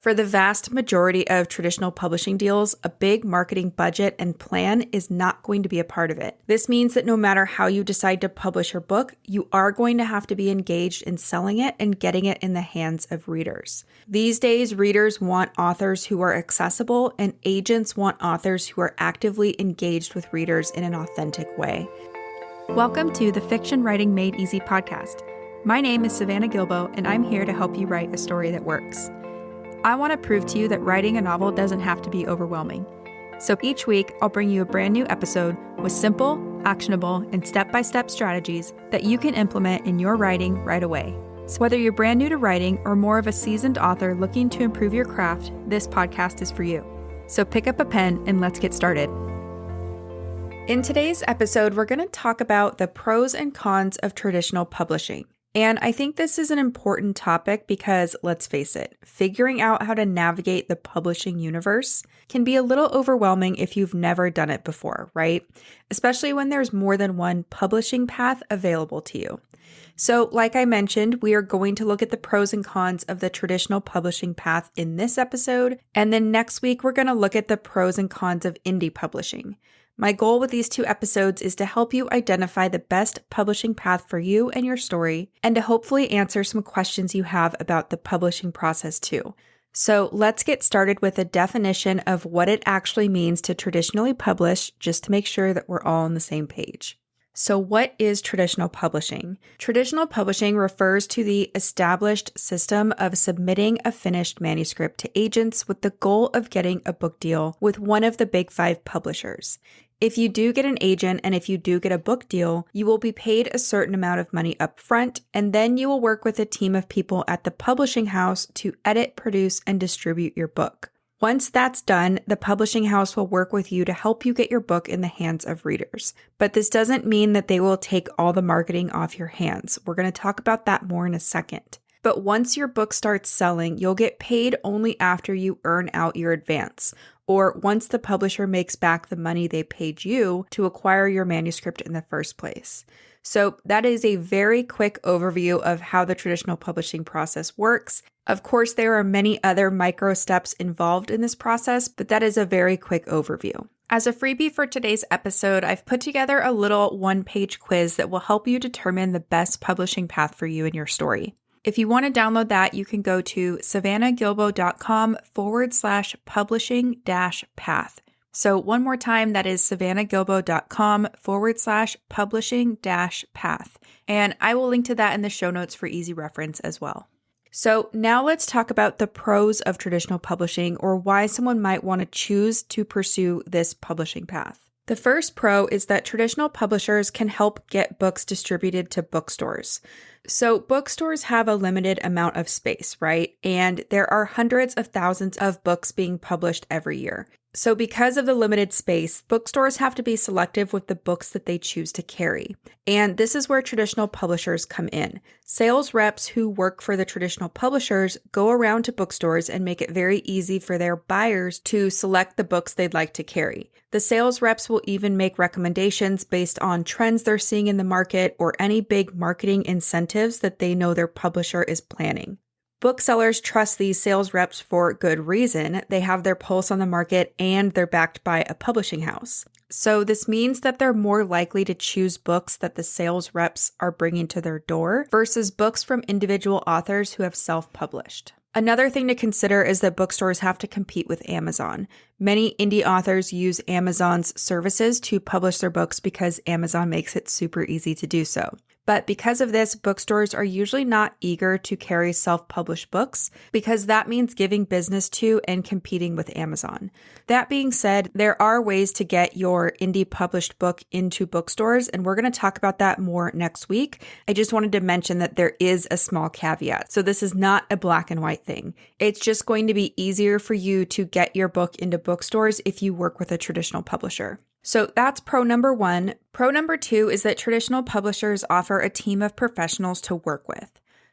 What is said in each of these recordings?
For the vast majority of traditional publishing deals, a big marketing budget and plan is not going to be a part of it. This means that no matter how you decide to publish your book, you are going to have to be engaged in selling it and getting it in the hands of readers. These days, readers want authors who are accessible, and agents want authors who are actively engaged with readers in an authentic way. Welcome to the Fiction Writing Made Easy podcast. My name is Savannah Gilbo, and I'm here to help you write a story that works. I want to prove to you that writing a novel doesn't have to be overwhelming. So each week, I'll bring you a brand new episode with simple, actionable, and step-by-step strategies that you can implement in your writing right away. So whether you're brand new to writing or more of a seasoned author looking to improve your craft, this podcast is for you. So pick up a pen and let's get started. In today's episode, we're going to talk about the pros and cons of traditional publishing. And I think this is an important topic because, let's face it, figuring out how to navigate the publishing universe can be a little overwhelming if you've never done it before, right? Especially when there's more than one publishing path available to you. So, like I mentioned, we are going to look at the pros and cons of the traditional publishing path in this episode. And then next week, we're going to look at the pros and cons of indie publishing. My goal with these two episodes is to help you identify the best publishing path for you and your story, and to hopefully answer some questions you have about the publishing process too. So let's get started with a definition of what it actually means to traditionally publish, just to make sure that we're all on the same page. So what is traditional publishing? Traditional publishing refers to the established system of submitting a finished manuscript to agents with the goal of getting a book deal with one of the big five publishers. If you do get an agent and if you do get a book deal, you will be paid a certain amount of money up front, and then you will work with a team of people at the publishing house to edit, produce, and distribute your book. Once that's done, the publishing house will work with you to help you get your book in the hands of readers. But this doesn't mean that they will take all the marketing off your hands. We're going to talk about that more in a second. But once your book starts selling, you'll get paid only after you earn out your advance, or once the publisher makes back the money they paid you to acquire your manuscript in the first place. So that is a very quick overview of how the traditional publishing process works. Of course, there are many other micro steps involved in this process, but that is a very quick overview. As a freebie for today's episode, I've put together a little one-page quiz that will help you determine the best publishing path for you and your story. If you want to download that, you can go to savannahgilbo.com/publishing-path. So one more time, that is savannahgilbo.com/publishing-path. And I will link to that in the show notes for easy reference as well. So now let's talk about the pros of traditional publishing, or why someone might want to choose to pursue this publishing path. The first pro is that traditional publishers can help get books distributed to bookstores. So bookstores have a limited amount of space, right? And there are hundreds of thousands of books being published every year. So because of the limited space, bookstores have to be selective with the books that they choose to carry. And this is where traditional publishers come in. Sales reps who work for the traditional publishers go around to bookstores and make it very easy for their buyers to select the books they'd like to carry. The sales reps will even make recommendations based on trends they're seeing in the market or any big marketing incentives that they know their publisher is planning. Booksellers trust these sales reps for good reason. They have their pulse on the market and they're backed by a publishing house. So this means that they're more likely to choose books that the sales reps are bringing to their door versus books from individual authors who have self-published. Another thing to consider is that bookstores have to compete with Amazon. Many indie authors use Amazon's services to publish their books because Amazon makes it super easy to do so. But because of this, bookstores are usually not eager to carry self-published books because that means giving business to and competing with Amazon. That being said, there are ways to get your indie published book into bookstores, and we're going to talk about that more next week. I just wanted to mention that there is a small caveat. So this is not a black and white thing. It's just going to be easier for you to get your book into bookstores if you work with a traditional publisher. So that's pro number one. Pro number two is that traditional publishers offer a team of professionals to work with.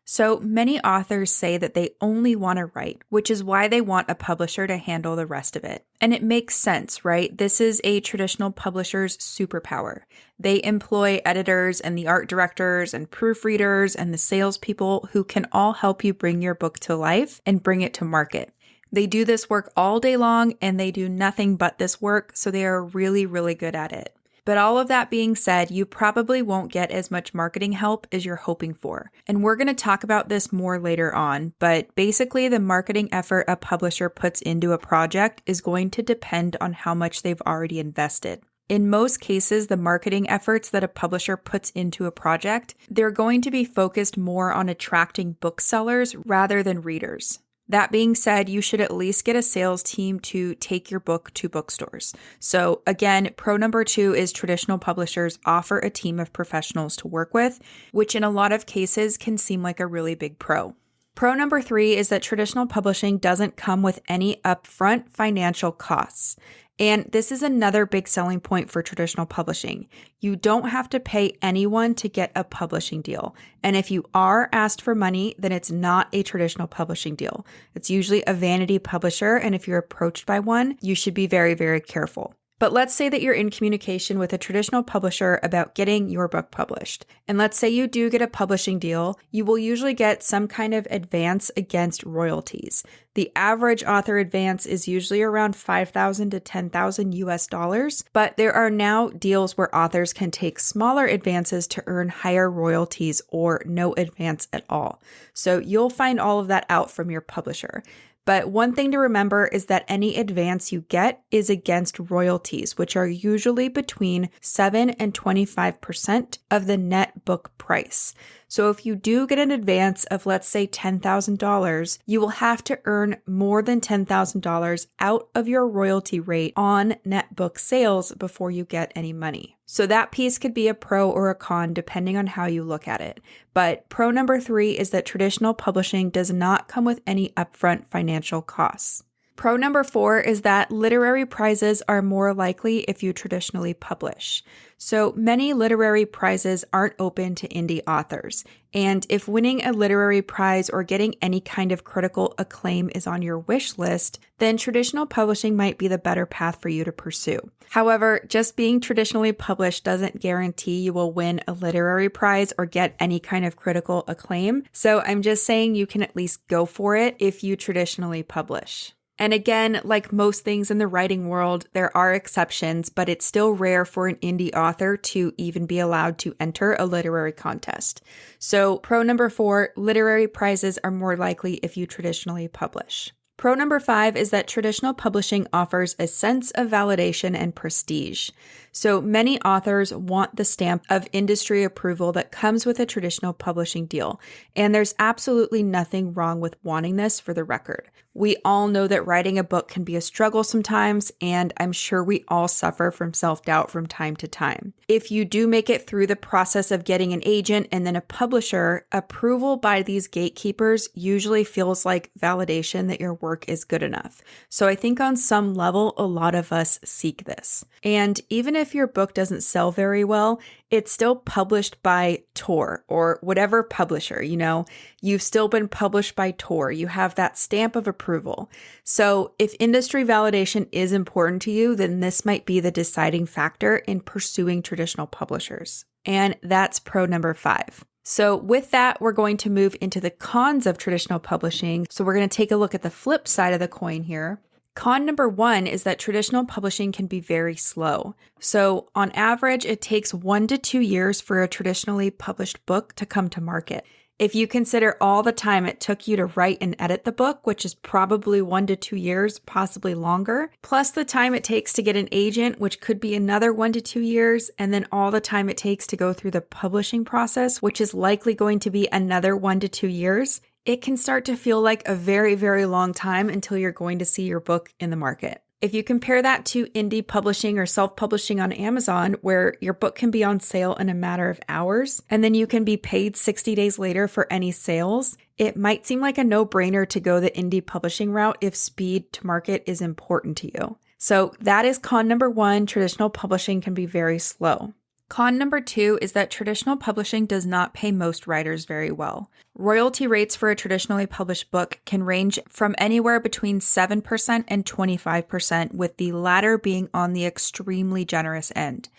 So many authors say that they only want to write, which is why they want a publisher to handle the rest of it. And it makes sense, right? This is a traditional publisher's superpower. They employ editors and the art directors and proofreaders and the salespeople who can all help you bring your book to life and bring it to market. They do this work all day long and they do nothing but this work, so they are really, really good at it. But all of that being said, you probably won't get as much marketing help as you're hoping for. And we're going to talk about this more later on, but basically the marketing effort a publisher puts into a project is going to depend on how much they've already invested. In most cases, the marketing efforts that a publisher puts into a project, they're going to be focused more on attracting booksellers rather than readers. That being said, you should at least get a sales team to take your book to bookstores. So again, pro number 2 is traditional publishers offer a team of professionals to work with, which in a lot of cases can seem like a really big pro. Pro number 3 is that traditional publishing doesn't come with any upfront financial costs. And this is another big selling point for traditional publishing. You don't have to pay anyone to get a publishing deal. And if you are asked for money, then it's not a traditional publishing deal. It's usually a vanity publisher. And if you're approached by one, you should be very, very careful. But let's say that you're in communication with a traditional publisher about getting your book published. And let's say you do get a publishing deal, you will usually get some kind of advance against royalties. The average author advance is usually around $5,000 to $10,000 US, but there are now deals where authors can take smaller advances to earn higher royalties or no advance at all. So you'll find all of that out from your publisher. But one thing to remember is that any advance you get is against royalties, which are usually between 7 and 25% of the net book price. So if you do get an advance of, let's say, $10,000, you will have to earn more than $10,000 out of your royalty rate on net book sales before you get any money. So that piece could be a pro or a con depending on how you look at it. But pro number 3 is that traditional publishing does not come with any upfront financial costs. Pro number 4 is that literary prizes are more likely if you traditionally publish. So many literary prizes aren't open to indie authors. And if winning a literary prize or getting any kind of critical acclaim is on your wish list, then traditional publishing might be the better path for you to pursue. However, just being traditionally published doesn't guarantee you will win a literary prize or get any kind of critical acclaim. So I'm just saying you can at least go for it if you traditionally publish. And again, like most things in the writing world, there are exceptions, but it's still rare for an indie author to even be allowed to enter a literary contest. So pro number 4, literary prizes are more likely if you traditionally publish. Pro number 5 is that traditional publishing offers a sense of validation and prestige. So many authors want the stamp of industry approval that comes with a traditional publishing deal, and there's absolutely nothing wrong with wanting this for the record. We all know that writing a book can be a struggle sometimes, and I'm sure we all suffer from self-doubt from time to time. If you do make it through the process of getting an agent and then a publisher, approval by these gatekeepers usually feels like validation that your work is good enough. So I think on some level, a lot of us seek this. And even if your book doesn't sell very well, it's still published by Tor or whatever publisher, you've still been published by Tor. You have that stamp of approval. So if industry validation is important to you, then this might be the deciding factor in pursuing traditional publishers. And that's pro number 5. So with that, we're going to move into the cons of traditional publishing. So we're going to take a look at the flip side of the coin here. Con number 1 is that traditional publishing can be very slow. So on average, it takes 1 to 2 years for a traditionally published book to come to market. If you consider all the time it took you to write and edit the book, which is probably 1 to 2 years, possibly longer, plus the time it takes to get an agent, which could be another 1 to 2 years, and then all the time it takes to go through the publishing process, which is likely going to be another 1 to 2 years, it can start to feel like a very, very long time until you're going to see your book in the market. If you compare that to indie publishing or self-publishing on Amazon, where your book can be on sale in a matter of hours, and then you can be paid 60 days later for any sales, it might seem like a no-brainer to go the indie publishing route if speed to market is important to you. So that is con number 1, traditional publishing can be very slow. Con number 2 is that traditional publishing does not pay most writers very well. Royalty rates for a traditionally published book can range from anywhere between 7% and 25%, with the latter being on the extremely generous end.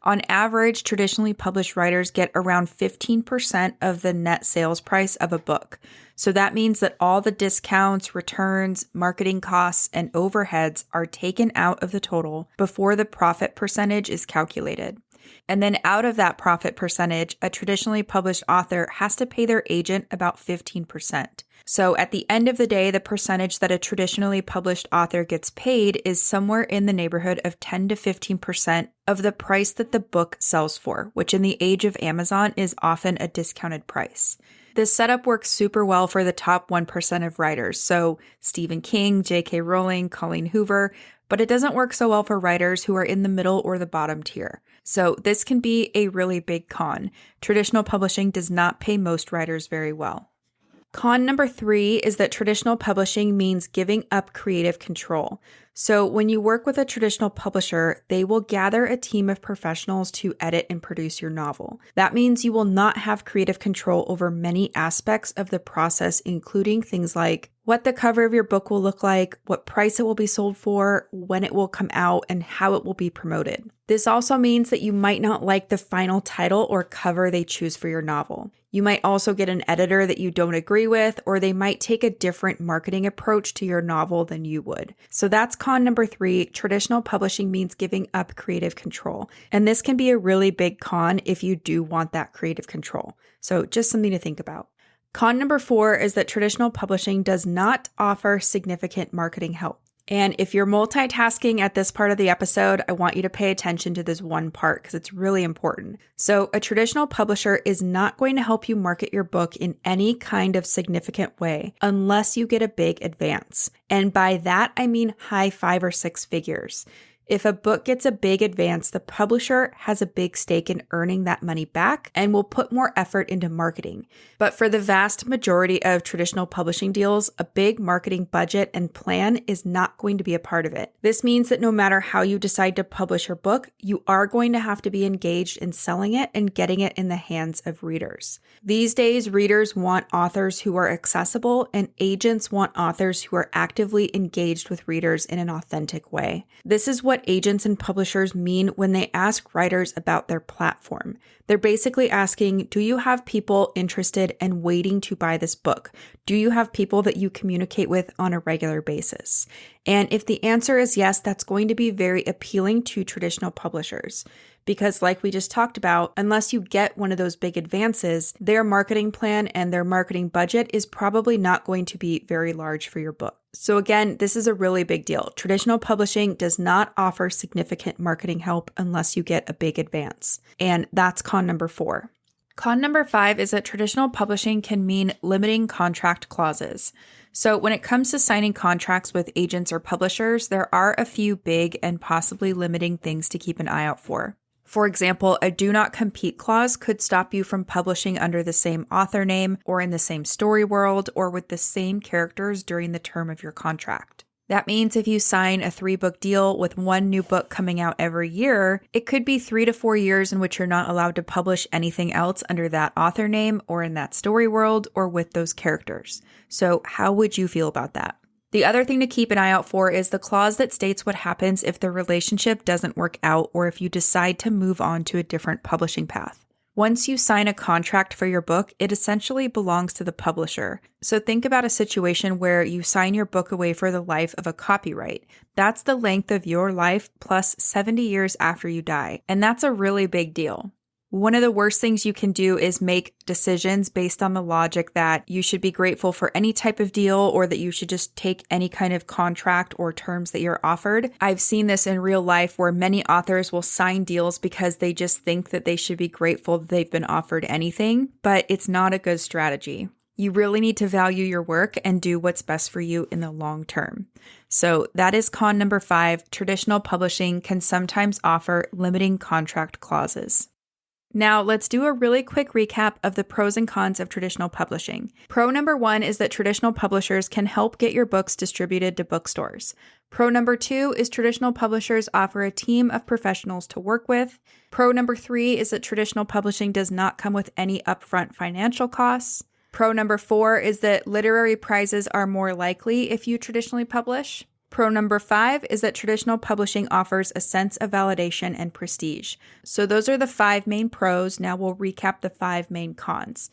On average, traditionally published writers get around 15% of the net sales price of a book. So that means that all the discounts, returns, marketing costs, and overheads are taken out of the total before the profit percentage is calculated. And then out of that profit percentage, a traditionally published author has to pay their agent about 15%. So at the end of the day, the percentage that a traditionally published author gets paid is somewhere in the neighborhood of 10 to 15% of the price that the book sells for, which in the age of Amazon is often a discounted price. This setup works super well for the top 1% of writers, so Stephen King, J.K. Rowling, Colleen Hoover, but it doesn't work so well for writers who are in the middle or the bottom tier. So this can be a really big con. Traditional publishing does not pay most writers very well. Con number 3 is that traditional publishing means giving up creative control. So when you work with a traditional publisher, they will gather a team of professionals to edit and produce your novel. That means you will not have creative control over many aspects of the process, including things like what the cover of your book will look like, what price it will be sold for, when it will come out, and how it will be promoted. This also means that you might not like the final title or cover they choose for your novel. You might also get an editor that you don't agree with, or they might take a different marketing approach to your novel than you would. So that's con number 3. Traditional publishing means giving up creative control. And this can be a really big con if you do want that creative control. So just something to think about. Con number 4 is that traditional publishing does not offer significant marketing help. And if you're multitasking at this part of the episode, I want you to pay attention to this one part because it's really important. So a traditional publisher is not going to help you market your book in any kind of significant way unless you get a big advance. And by that, I mean high 5 or 6 figures. If a book gets a big advance, the publisher has a big stake in earning that money back and will put more effort into marketing. But for the vast majority of traditional publishing deals, a big marketing budget and plan is not going to be a part of it. This means that no matter how you decide to publish your book, you are going to have to be engaged in selling it and getting it in the hands of readers. These days, readers want authors who are accessible, and agents want authors who are actively engaged with readers in an authentic way. This is what agents and publishers mean when they ask writers about their platform. They're basically asking, do you have people interested and waiting to buy this book? Do you have people that you communicate with on a regular basis? And if the answer is yes, that's going to be very appealing to traditional publishers. Because like we just talked about, unless you get one of those big advances, their marketing plan and their marketing budget is probably not going to be very large for your book. So again, this is a really big deal. Traditional publishing does not offer significant marketing help unless you get a big advance. And that's con number 4. Con number 5 is that traditional publishing can mean limiting contract clauses. So when it comes to signing contracts with agents or publishers, there are a few big and possibly limiting things to keep an eye out for. For example, a do not compete clause could stop you from publishing under the same author name or in the same story world or with the same characters during the term of your contract. That means if you sign a 3-book deal with one new book coming out every year, it could be 3 to 4 years in which you're not allowed to publish anything else under that author name or in that story world or with those characters. So how would you feel about that? The other thing to keep an eye out for is the clause that states what happens if the relationship doesn't work out or if you decide to move on to a different publishing path. Once you sign a contract for your book, it essentially belongs to the publisher. So think about a situation where you sign your book away for the life of a copyright. That's the length of your life plus 70 years after you die. And that's a really big deal. One of the worst things you can do is make decisions based on the logic that you should be grateful for any type of deal or that you should just take any kind of contract or terms that you're offered. I've seen this in real life where many authors will sign deals because they just think that they should be grateful that they've been offered anything, but it's not a good strategy. You really need to value your work and do what's best for you in the long term. So that is con number 5. Traditional publishing can sometimes offer limiting contract clauses. Now, let's do a really quick recap of the pros and cons of traditional publishing. Pro number 1 is that traditional publishers can help get your books distributed to bookstores. Pro number 2 is traditional publishers offer a team of professionals to work with. Pro number 3 is that traditional publishing does not come with any upfront financial costs. Pro number 4 is that literary prizes are more likely if you traditionally publish. Pro number 5 is that traditional publishing offers a sense of validation and prestige. So those are the 5 main pros. Now we'll recap the 5 main cons.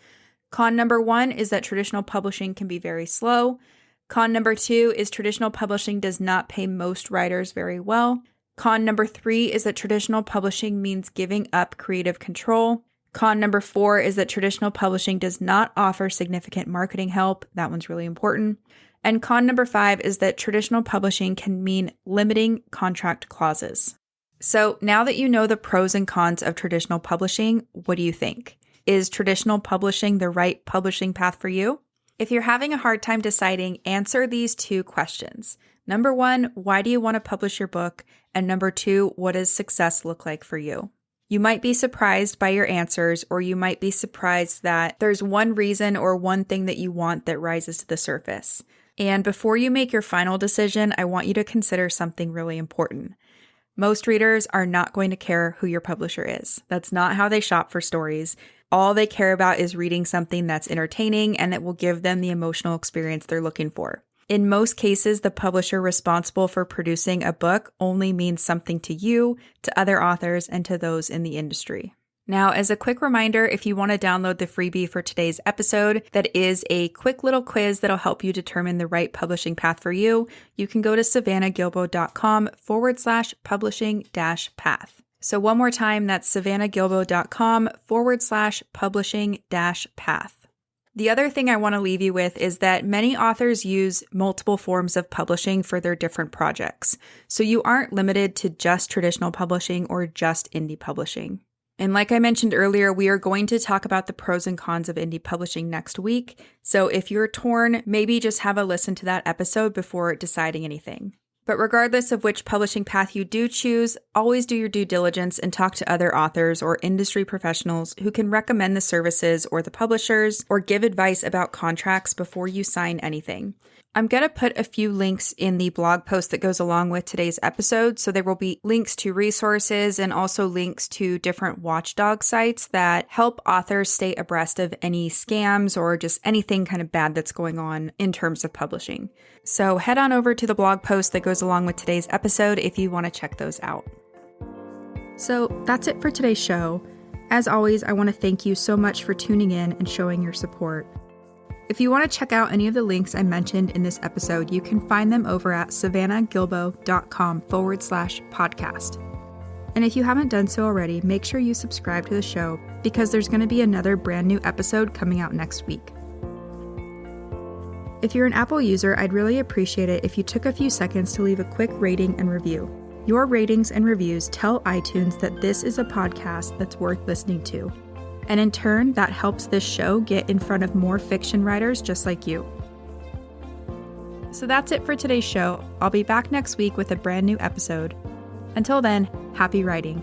Con number 1 is that traditional publishing can be very slow. Con number 2 is traditional publishing does not pay most writers very well. Con number 3 is that traditional publishing means giving up creative control. Con number 4 is that traditional publishing does not offer significant marketing help. That one's really important. And con number 5 is that traditional publishing can mean limiting contract clauses. So now that you know the pros and cons of traditional publishing, what do you think? Is traditional publishing the right publishing path for you? If you're having a hard time deciding, answer these 2 questions. Number 1, why do you want to publish your book? And number 2, what does success look like for you? You might be surprised by your answers, or you might be surprised that there's one reason or one thing that you want that rises to the surface. And before you make your final decision, I want you to consider something really important. Most readers are not going to care who your publisher is. That's not how they shop for stories. All they care about is reading something that's entertaining and that will give them the emotional experience they're looking for. In most cases, the publisher responsible for producing a book only means something to you, to other authors, and to those in the industry. Now, as a quick reminder, if you want to download the freebie for today's episode, that is a quick little quiz that'll help you determine the right publishing path for you, you can go to savannahgilbo.com/publishing-path. So one more time, that's savannahgilbo.com/publishing-path. The other thing I want to leave you with is that many authors use multiple forms of publishing for their different projects. So you aren't limited to just traditional publishing or just indie publishing. And like I mentioned earlier, we are going to talk about the pros and cons of indie publishing next week. So if you're torn, maybe just have a listen to that episode before deciding anything. But regardless of which publishing path you do choose, always do your due diligence and talk to other authors or industry professionals who can recommend the services or the publishers or give advice about contracts before you sign anything. I'm going to put a few links in the blog post that goes along with today's episode. So there will be links to resources and also links to different watchdog sites that help authors stay abreast of any scams or just anything kind of bad that's going on in terms of publishing. So head on over to the blog post that goes along with today's episode if you want to check those out. So that's it for today's show. As always, I want to thank you so much for tuning in and showing your support. If you want to check out any of the links I mentioned in this episode, you can find them over at savannahgilbo.com/podcast. And if you haven't done so already, make sure you subscribe to the show because there's going to be another brand new episode coming out next week. If you're an Apple user, I'd really appreciate it if you took a few seconds to leave a quick rating and review. Your ratings and reviews tell iTunes that this is a podcast that's worth listening to. And in turn, that helps this show get in front of more fiction writers just like you. So that's it for today's show. I'll be back next week with a brand new episode. Until then, happy writing.